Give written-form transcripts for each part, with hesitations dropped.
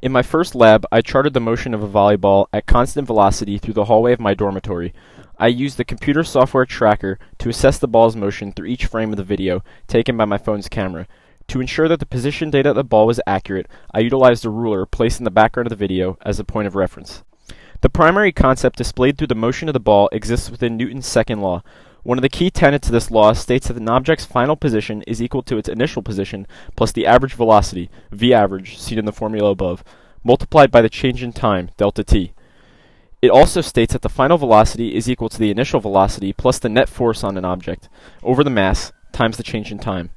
In my first lab, I charted the motion of a volleyball at constant velocity through the hallway of my dormitory. I used the computer software tracker to assess the ball's motion through each frame of the video taken by my phone's camera. To ensure that the position data of the ball was accurate, I utilized a ruler placed in the background of the video as a point of reference. The primary concept displayed through the motion of the ball exists within Newton's second law. One of the key tenets of this law states that an object's final position is equal to its initial position plus the average velocity, v average, seen in the formula above, multiplied by the change in time, delta t. It also states that the final velocity is equal to the initial velocity plus the net force on an object, over the mass, times the change in time.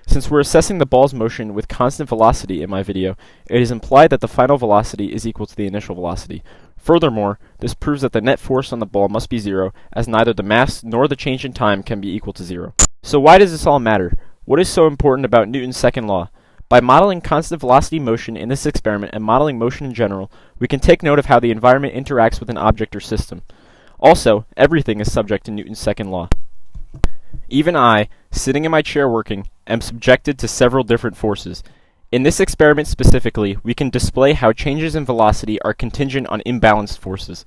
Since we're assessing the ball's motion with constant velocity in my video, it is implied that the final velocity is equal to the initial velocity. Furthermore, this proves that the net force on the ball must be zero, as neither the mass nor the change in time can be equal to zero. So why does this all matter? What is so important about Newton's second law? By modeling constant velocity motion in this experiment and modeling motion in general, we can take note of how the environment interacts with an object or system. Also, everything is subject to Newton's second law. Even I, sitting in my chair working, am subjected to several different forces. In this experiment specifically, we can display how changes in velocity are contingent on imbalanced forces.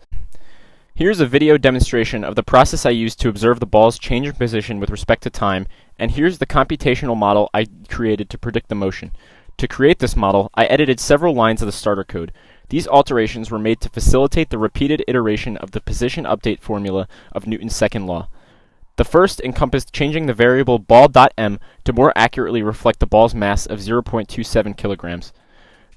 Here's a video demonstration of the process I used to observe the ball's change in position with respect to time, and here's the computational model I created to predict the motion. To create this model, I edited several lines of the starter code. These alterations were made to facilitate the repeated iteration of the position update formula of Newton's second law. The first encompassed changing the variable ball.m to more accurately reflect the ball's mass of 0.27 kilograms.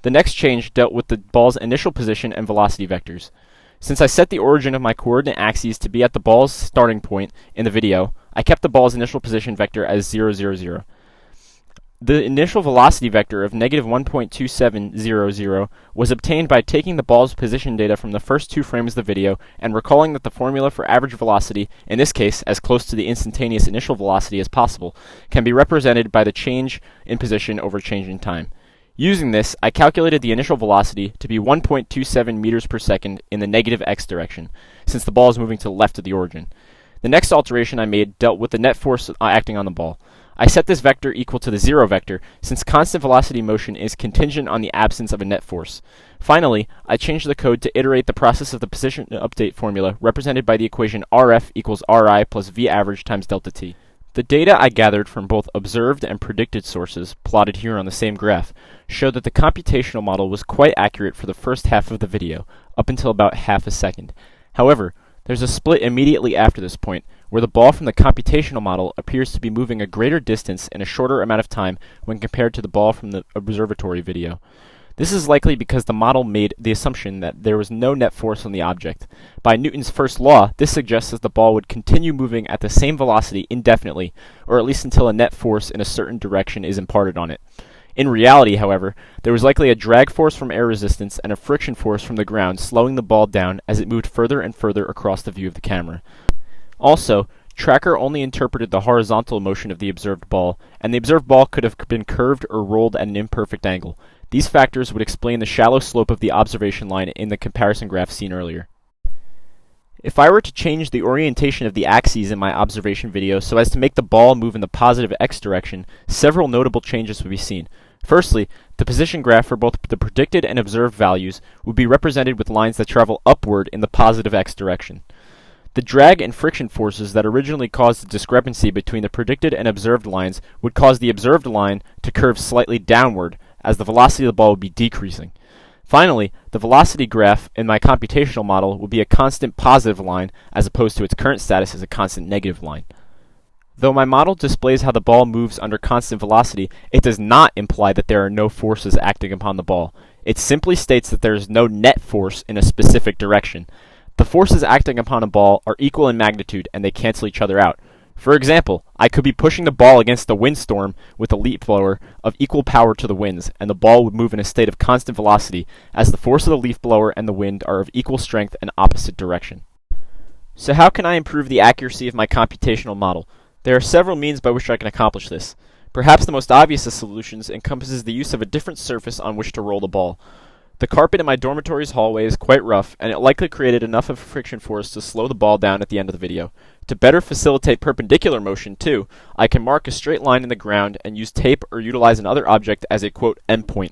The next change dealt with the ball's initial position and velocity vectors. Since I set the origin of my coordinate axes to be at the ball's starting point in the video, I kept the ball's initial position vector as 0, 0, 0. The initial velocity vector of negative 1.2700 was obtained by taking the ball's position data from the first two frames of the video and recalling that the formula for average velocity, in this case as close to the instantaneous initial velocity as possible, can be represented by the change in position over change in time. Using this, I calculated the initial velocity to be 1.27 meters per second in the negative x direction, since the ball is moving to the left of the origin. The next alteration I made dealt with the net force acting on the ball. I set this vector equal to the zero vector, since constant velocity motion is contingent on the absence of a net force. Finally, I changed the code to iterate the process of the position update formula, represented by the equation Rf equals Ri plus V average times delta t. The data I gathered from both observed and predicted sources, plotted here on the same graph, showed that the computational model was quite accurate for the first half of the video, up until about half a second. However, there's a split immediately after this point, where the ball from the computational model appears to be moving a greater distance in a shorter amount of time when compared to the ball from the observatory video. This is likely because the model made the assumption that there was no net force on the object. By Newton's first law, this suggests that the ball would continue moving at the same velocity indefinitely, or at least until a net force in a certain direction is imparted on it. In reality, however, there was likely a drag force from air resistance and a friction force from the ground slowing the ball down as it moved further and further across the view of the camera. Also, tracker only interpreted the horizontal motion of the observed ball, and the observed ball could have been curved or rolled at an imperfect angle. These factors would explain the shallow slope of the observation line in the comparison graph seen earlier. If I were to change the orientation of the axes in my observation video so as to make the ball move in the positive x direction, several notable changes would be seen. Firstly, the position graph for both the predicted and observed values would be represented with lines that travel upward in the positive x direction. The drag and friction forces that originally caused the discrepancy between the predicted and observed lines would cause the observed line to curve slightly downward, as the velocity of the ball would be decreasing. Finally, the velocity graph in my computational model would be a constant positive line, as opposed to its current status as a constant negative line. Though my model displays how the ball moves under constant velocity, it does not imply that there are no forces acting upon the ball. It simply states that there is no net force in a specific direction. The forces acting upon a ball are equal in magnitude, and they cancel each other out. For example, I could be pushing the ball against a windstorm with a leaf blower of equal power to the winds, and the ball would move in a state of constant velocity, as the force of the leaf blower and the wind are of equal strength and opposite direction. So how can I improve the accuracy of my computational model? There are several means by which I can accomplish this. Perhaps the most obvious of solutions encompasses the use of a different surface on which to roll the ball. The carpet in my dormitory's hallway is quite rough, and it likely created enough of a friction force to slow the ball down at the end of the video. To better facilitate perpendicular motion, too, I can mark a straight line in the ground and use tape or utilize another object as a, quote, endpoint.